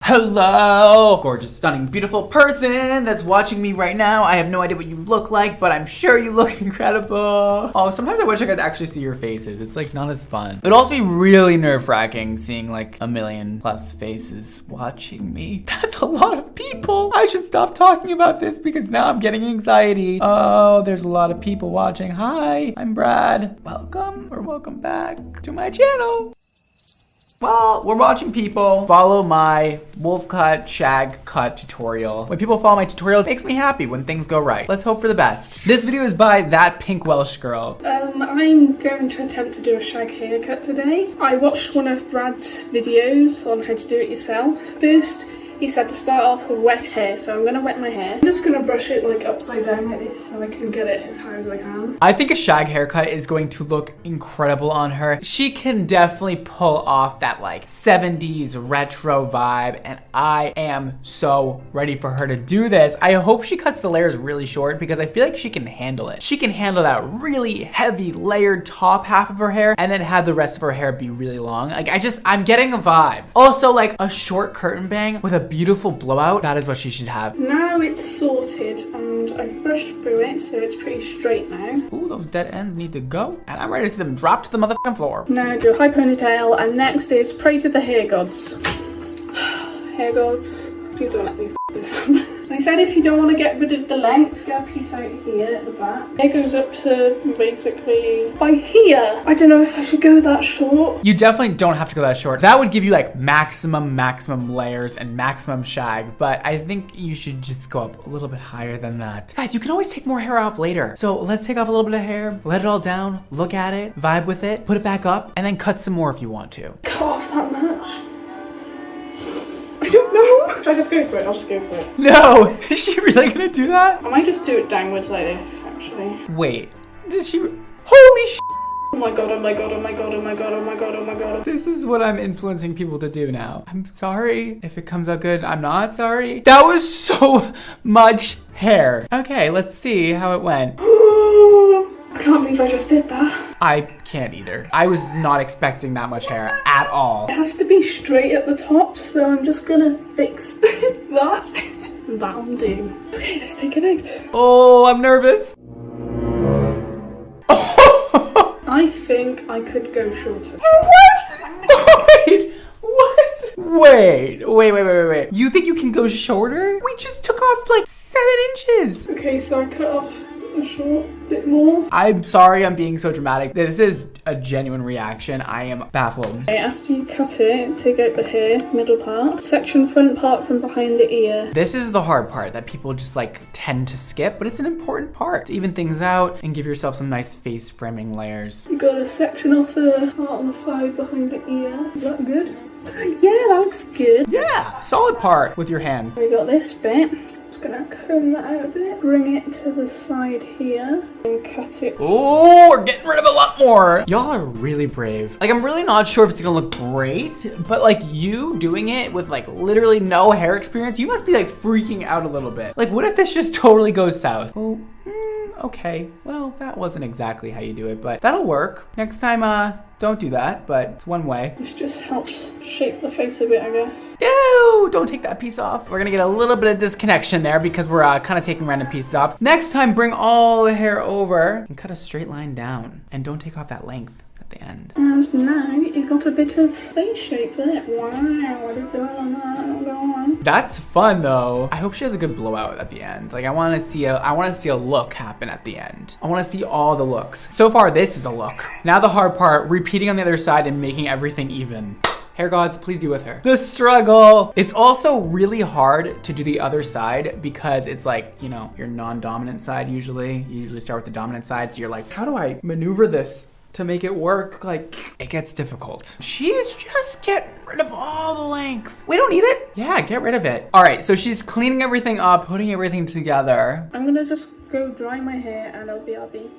Hello, gorgeous, stunning, beautiful person that's watching me right now. I have no idea what you look like, but I'm sure you look incredible. Oh, sometimes I wish I could actually see your faces. It's like not as fun. It'd also be really nerve-wracking seeing like 1,000,000+ faces watching me. That's a lot of people. I should stop talking about this because now I'm getting anxiety. Oh, there's a lot of people watching. Hi, I'm Brad. Welcome or welcome back to my channel. Well, we're watching people follow my wolf cut, shag cut tutorial. When people follow my tutorials, it makes me happy when things go right. Let's hope for the best. This video is by that pink Welsh girl. I'm going to attempt to do a shag haircut today. I watched one of Brad's videos on how to do it yourself. First, he said to start off with wet hair, so I'm gonna wet my hair. I'm just gonna brush it like upside down like this so I can get it as high as I can. I think a shag haircut is going to look incredible on her. She can definitely pull off that like 70s retro vibe, and I am so ready for her to do this. I hope she cuts the layers really short because I feel like she can handle it. She can handle that really heavy layered top half of her hair and then have the rest of her hair be really long. Like I'm getting a vibe. Also like a short curtain bang with a beautiful blowout, that is what she should have. Now it's sorted and I've brushed through it, so it's pretty straight now. Ooh, those dead ends need to go. And I'm ready to see them drop to the motherfucking floor. Now do a high ponytail, and next is pray to the hair gods. Hair gods, please don't let me f this up. I said if you don't want to get rid of the length, get a piece out here at the back. It goes up to basically by here. I don't know if I should go that short. You definitely don't have to go that short. That would give you like maximum layers and maximum shag, but I think you should just go up a little bit higher than that. Guys, you can always take more hair off later. So let's take off a little bit of hair, let it all down, look at it, vibe with it, put it back up, and then cut some more if you want to. Cut off that much? I don't know. Should I just go for it? I'll just go for it. No! Is she really gonna do that? I might just do it downwards like this, actually. Wait, did she? Holy sh! Oh my god, oh my god, oh my god, oh my god, oh my god, oh my god. This is what I'm influencing people to do now. I'm sorry if it comes out good. I'm not sorry. That was so much hair. Okay, let's see how it went. I can't believe I just did that. I can't either. I was not expecting that much hair at all. It has to be straight at the top, so I'm just gonna fix that. That'll do. Okay, let's take it out. Oh, I'm nervous. I think I could go shorter. What? Wait. Wait. You think you can go shorter? We just took off like 7 inches. Okay, so I cut off a short bit more. I'm sorry I'm being so dramatic. This is a genuine reaction. I am baffled. Okay, after you cut it, take out the hair, middle part, section front part from behind the ear. This is the hard part that people just like tend to skip, but it's an important part to even things out and give yourself some nice face framing layers. You got a section off the part on the side behind the ear. Is that good? Yeah, that looks good. Yeah, solid part with your hands. We got this bit. Just gonna comb that out a bit, bring it to the side here, and cut it. Oh, we're getting rid of a lot more. Y'all are really brave. Like, I'm really not sure if it's gonna look great, but like you doing it with like literally no hair experience, you must be like freaking out a little bit. Like, what if this just totally goes south? Oh, okay. Well, that wasn't exactly how you do it, but that'll work. Next time, don't do that, but it's one way. This just helps shape the face a bit, I guess. Ew, don't take that piece off. We're gonna get a little bit of disconnection there because we're kind of taking random pieces off. Next time, bring all the hair over and cut a straight line down. And don't take off that length at the end. And now you got a bit of face shape there. Wow, what are you doing on that? Go on. That's fun though. I hope she has a good blowout at the end. Like I want to see a look happen at the end. I want to see all the looks. So far, this is a look. Now the hard part, repeating on the other side and making everything even. Hair gods, please be with her. The struggle. It's also really hard to do the other side because it's like, you know, your non-dominant side usually. You usually start with the dominant side. So you're like, how do I maneuver this to make it work? Like, it gets difficult. She's just getting rid of all the length. We don't need it. Yeah, get rid of it. All right, so she's cleaning everything up, putting everything together. I'm gonna just go dry my hair and I'll be happy.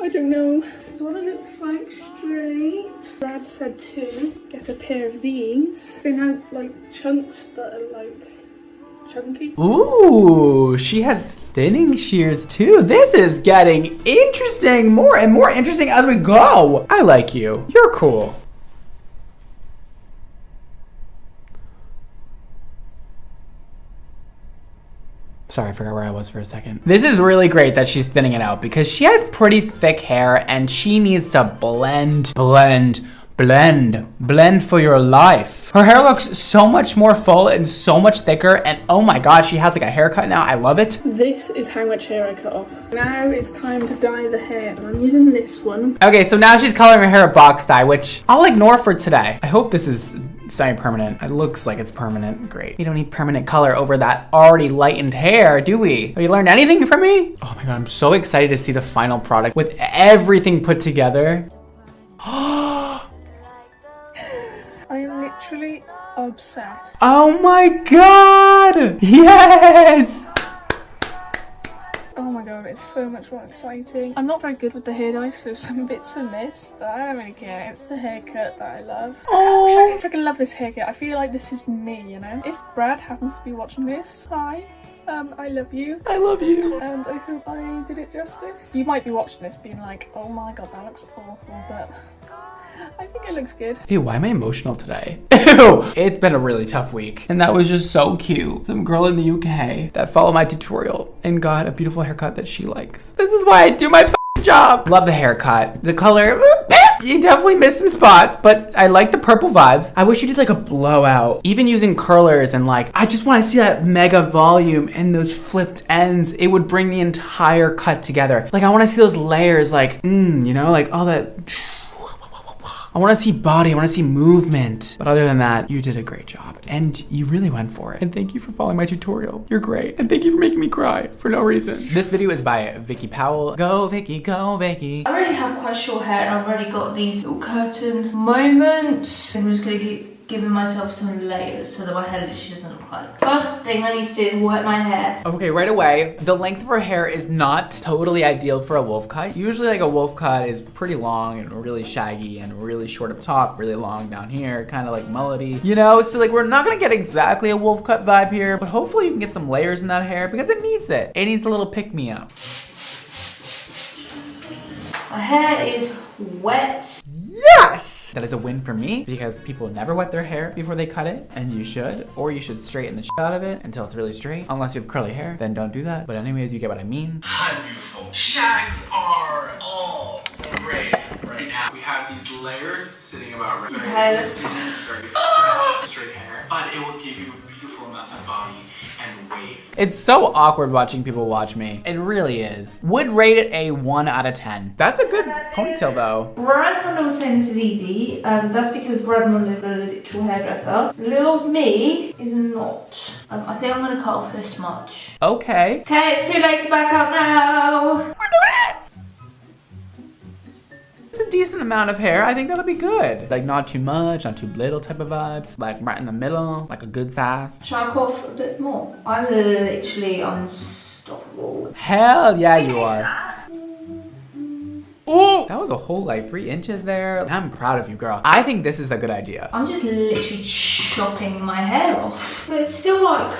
I don't know. This is what it looks like straight. Brad said to get a pair of these. Thin out like chunks that are like chunky. Ooh, she has thinning shears too. This is getting interesting, more and more interesting as we go. I like you. You're cool. Sorry, I forgot where I was for a second. This is really great that she's thinning it out because she has pretty thick hair and she needs to blend for your life. Her hair looks so much more full and so much thicker, and oh my god, she has like a haircut now. I love it. This is how much hair I cut off. Now it's time to dye the hair, and I'm using this one. Okay, so now she's coloring her hair a box dye, which I'll ignore for today. I hope this is semi-permanent. It looks like it's permanent. Great. We don't need permanent color over that already lightened hair, do we? Have you learned anything from me? Oh my god, I'm so excited to see the final product with everything put together. I am literally obsessed. Oh my god! Yes! Oh my god, it's so much more exciting. I'm not very good with the hair dye, so some bits were missed, but I don't really care. It's the haircut that I love. Oh, I freaking love this haircut. I feel like this is me, you know? If Brad happens to be watching this, hi. I love you. I love you. And I hope I did it justice. You might be watching this being like, oh my god, that looks awful, but I think it looks good. Ew, why am I emotional today? Ew! It's been a really tough week. And that was just so cute. Some girl in the UK that followed my tutorial and got a beautiful haircut that she likes. This is why I do my job. Love the haircut. The color, you definitely missed some spots, but I like the purple vibes. I wish you did like a blowout. Even using curlers and like, I just want to see that mega volume and those flipped ends. It would bring the entire cut together. Like I want to see those layers like, you know, like all that. I want to see body, I want to see movement. But other than that, you did a great job. And you really went for it. And thank you for following my tutorial. You're great. And thank you for making me cry for no reason. This video is by Vicky Powell. Go Vicky, go Vicky. I already have quite short hair and I've already got these little curtain moments. I'm just gonna keep giving myself some layers so that my hair literally doesn't look like. First thing I need to do is wet my hair. Okay, right away, the length of her hair is not totally ideal for a wolf cut. Usually like a wolf cut is pretty long and really shaggy and really short up top, really long down here, kind of like mullety, you know? So like we're not gonna get exactly a wolf cut vibe here, but hopefully you can get some layers in that hair because it needs it. It needs a little pick me up. My hair is wet. Yes! That is a win for me because people never wet their hair before they cut it, and you should. Or you should straighten the shit out of it until it's really straight. Unless you have curly hair, then don't do that. But anyways, you get what I mean. Hi, beautiful. Shags are all great right now. We have these layers sitting about right Okay, let's very fresh, straight hair, but it will give you beautiful amounts of body and wave. It's so awkward watching people watch me. It really is. Would rate it a 1 out of 10. That's a good ponytail though. Brad Mondo was saying this is easy, and that's because Brad Mondo is a literal hairdresser. Little old me is not. I think I'm gonna cut off this much. Okay. Okay, it's too late to back out now. We're doing it! It's a decent amount of hair. I think that'll be good. Like not too much, not too little type of vibes. Like right in the middle, like a good size. Shall I cut off a bit more? I'm literally unstoppable. Hell yeah, you are. Ooh! That was a whole like 3 inches there. I'm proud of you, girl. I think this is a good idea. I'm just literally chopping my hair off. But it's still like...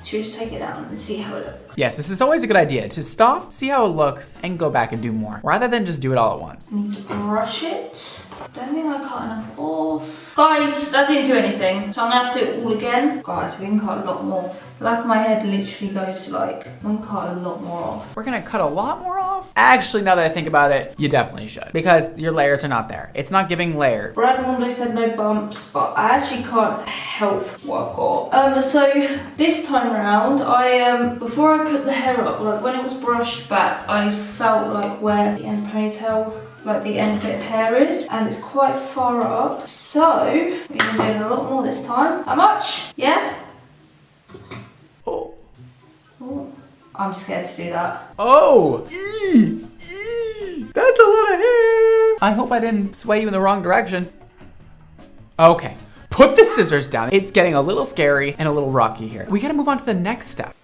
Should we just take it down and see how it looks? Yes, this is always a good idea. To stop, see how it looks, and go back and do more. Rather than just do it all at once. I need to brush it. Don't think I cut enough off. Guys, that didn't do anything. So I'm gonna have to do it all again. Guys, we can cut a lot more. The back of my head literally goes to like, we can cut a lot more off. We're gonna cut a lot more off? Actually, now that I think about it, you definitely should. Because your layers are not there. It's not giving layer. Brad Mondo said no bumps, but I actually can't help what I've got. So this time around, before I put the hair up, like when it was brushed back, I felt like where the end ponytail, like the end bit of hair is, and it's quite far up. So we're gonna do it a lot more this time. How much? Yeah? Oh. Oh. I'm scared to do that. Oh! That's a lot of hair! I hope I didn't sway you in the wrong direction. Okay. Put the scissors down. It's getting a little scary and a little rocky here. We gotta move on to the next step.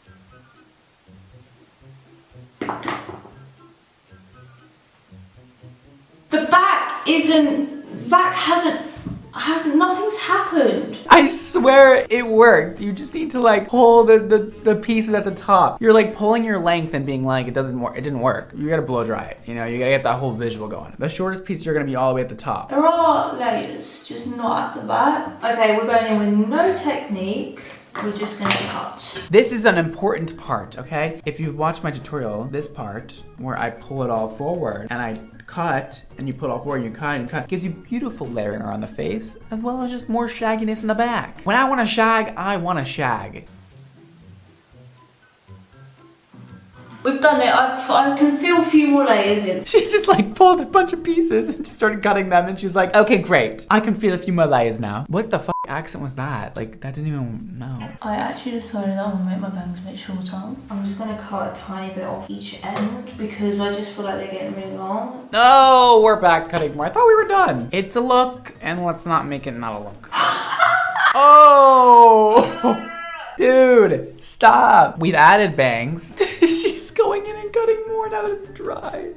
The back hasn't, nothing's happened. I swear it worked. You just need to like pull the pieces at the top. You're like pulling your length and being like, it didn't work. You gotta blow dry it. You know, you gotta get that whole visual going. The shortest pieces are gonna be all the way at the top. There are layers, just not at the back. Okay, we're going in with no technique. we're just gonna cut. This is an important part, okay? If you watch my tutorial, this part where I pull it all forward and I cut and you pull it all forward, you cut and cut, gives you beautiful layering around the face as well as just more shagginess in the back. When I want to shag, I want to shag. We've done it. I can feel a few more layers in. She's just like pulled a bunch of pieces and just started cutting them and she's like, okay, great. I can feel a few more layers now. What the accent was that? Like, that didn't even know. I actually decided I'm gonna make my bangs a bit shorter. I'm just gonna cut a tiny bit off each end because I just feel like they're getting really long. No, we're back cutting more. I thought we were done. It's a look and let's not make it not a look. Oh, dude, stop. We've added bangs. She's going in and cutting more now that it's dry.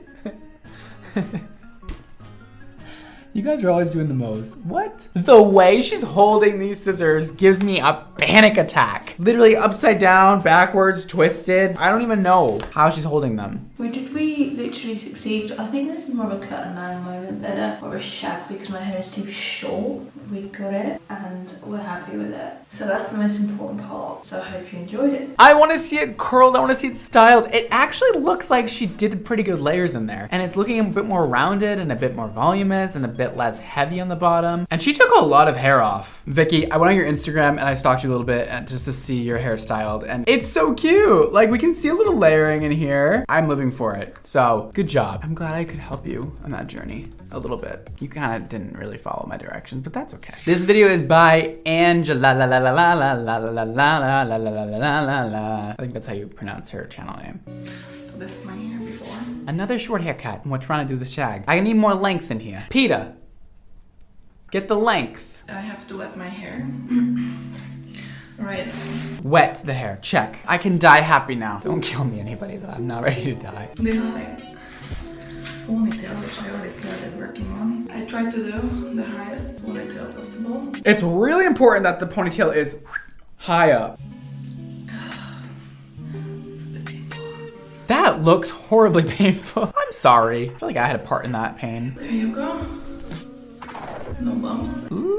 You guys are always doing the most. What? The way she's holding these scissors gives me a panic attack. Literally upside down, backwards, twisted. I don't even know how she's holding them. Did we literally succeed? I think this is more of a cut and line moment than a shag because my hair is too short. We got it and we're happy with it. So that's the most important part. So I hope you enjoyed it. I want to see it curled. I want to see it styled. It actually looks like she did pretty good layers in there. And it's looking a bit more rounded and a bit more voluminous and a bit less heavy on the bottom. And she took a lot of hair off. Vicky, I went on your Instagram and I stalked you a little bit just to see your hair styled. And it's so cute. Like we can see a little layering in here. I'm living for it. So good job. I'm glad I could help you on that journey a little bit. You kind of didn't really follow my directions, but that's okay. This video is by Angela la la la la la la la la la la la la la la la. I think that's how you pronounce her channel name. So this is my hair before. Another short haircut. We're trying to do the shag. I need more length in here. Peta, get the length. I have to wet my hair. Right. Wet the hair, check. I can die happy now. Don't kill me, anybody, though. I'm not ready to die. The high ponytail, which I already started working on. I tried to do the highest ponytail possible. It's really important that the ponytail is high up. It's a bit painful. That looks horribly painful. I'm sorry. I feel like I had a part in that pain. There you go. No bumps. Ooh,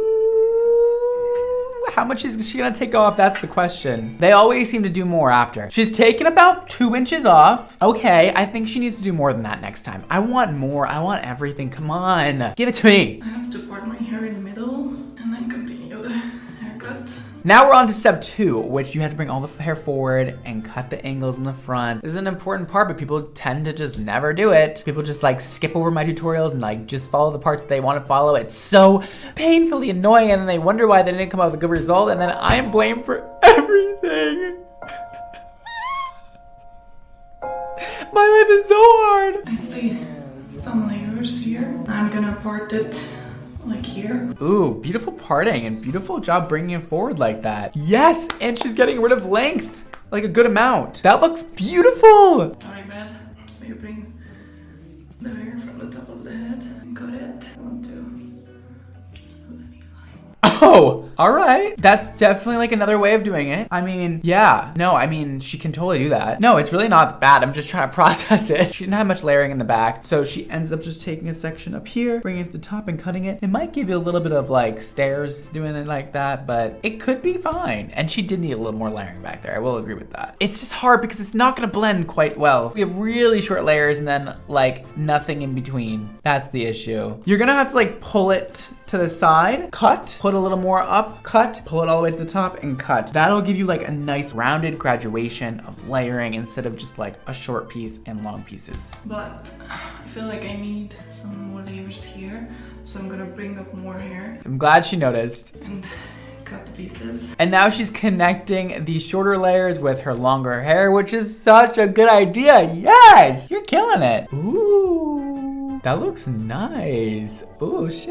how much is she gonna take off? That's the question. They always seem to do more after. She's taken about 2 inches off. Okay, I think she needs to do more than that next time. I want more. I want everything. Come on, give it to me. I have to part my hair in the middle and then continue the haircut. Now we're on to step 2, which you have to bring all the hair forward and cut the angles in the front. This is an important part, but people tend to just never do it. People just like skip over my tutorials and like just follow the parts that they want to follow. It's so painfully annoying and then they wonder why they didn't come out with a good result and then I am blamed for everything. My life is so hard. I see some layers here. I'm gonna part it like here. Ooh, beautiful parting and beautiful job bringing it forward like that. Yes, and she's getting rid of length, like a good amount. That looks beautiful. Sorry, Brad. You bring the hair from the top of the head and cut it. I want to put any lines. Oh, all right. That's definitely like another way of doing it. I mean, yeah. No, I mean, she can totally do that. No, it's really not bad. I'm just trying to process it. She didn't have much layering in the back, so she ends up just taking a section up here, bringing it to the top and cutting it. It might give you a little bit of like stairs doing it like that, but it could be fine. And she did need a little more layering back there. I will agree with that. It's just hard because it's not gonna blend quite well. We have really short layers and then like nothing in between. That's the issue. You're gonna have to like pull it to the side, cut, put a little more up, cut, pull it all the way to the top and cut. That'll give you like a nice rounded graduation of layering instead of just like a short piece and long pieces. But I feel like I need some more layers here. So I'm gonna bring up more hair I'm glad she noticed. and cut the pieces. And now she's connecting the shorter layers with her longer hair, which is such a good idea. Yes, you're killing it. Ooh, that looks nice. Ooh, shit.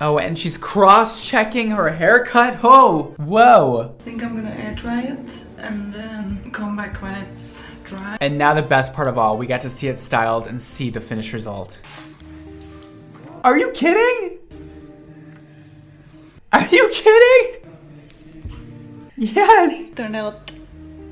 Oh, and she's cross-checking her haircut. Oh, whoa. I think I'm gonna air dry it and then come back when it's dry. And now the best part of all, we got to see it styled and see the finished result. Are you kidding? Are you kidding? Yes. Turned out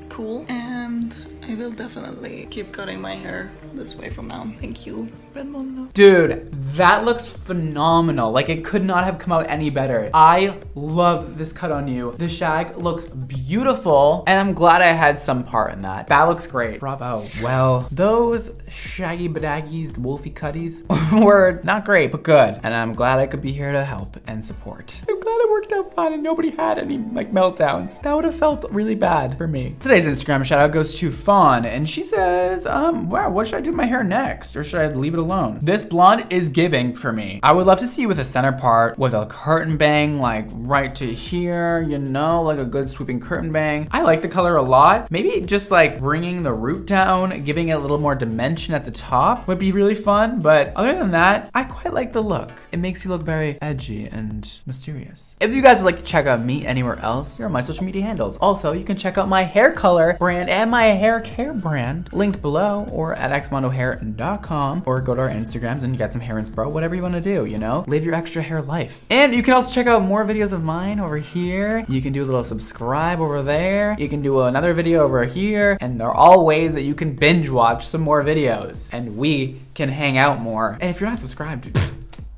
cool and I will definitely keep cutting my hair this way from now. Thank you, Brad Mondo. Dude, that looks phenomenal. Like, it could not have come out any better. I love this cut on you. The shag looks beautiful, and I'm glad I had some part in that. That looks great. Bravo. Well, those shaggy badaggies, wolfy cutties, were not great, but good. And I'm glad I could be here to help and support. I'm glad it worked out fine and nobody had any like meltdowns. That would have felt really bad for me. Today's Instagram shout out goes to Fawn, and she says, wow, what should I do to my hair next? Or should I leave it alone? This blonde is giving for me. I would love to see you with a center part with a curtain bang, like right to here, you know, like a good sweeping curtain bang. I like the color a lot. Maybe just like bringing the root down, giving it a little more dimension at the top would be really fun. But other than that, I quite like the look. It makes you look very edgy and mysterious. If you guys would like to check out me anywhere else, here are my social media handles. Also, you can check out my hair color brand and my hair care brand linked below or at xmondohair.com, or go to our Instagrams and you got some hair inspo, whatever you want to do, you know? Live your extra hair life. And you can also check out more videos of mine over here. You can do a little subscribe over there. You can do another video over here. And they're all ways that you can binge watch some more videos and we can hang out more. And if you're not subscribed,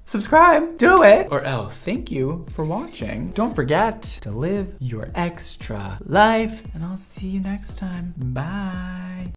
subscribe, do it, or else. Thank you for watching. Don't forget to live your extra life, and I'll see you next time. Bye.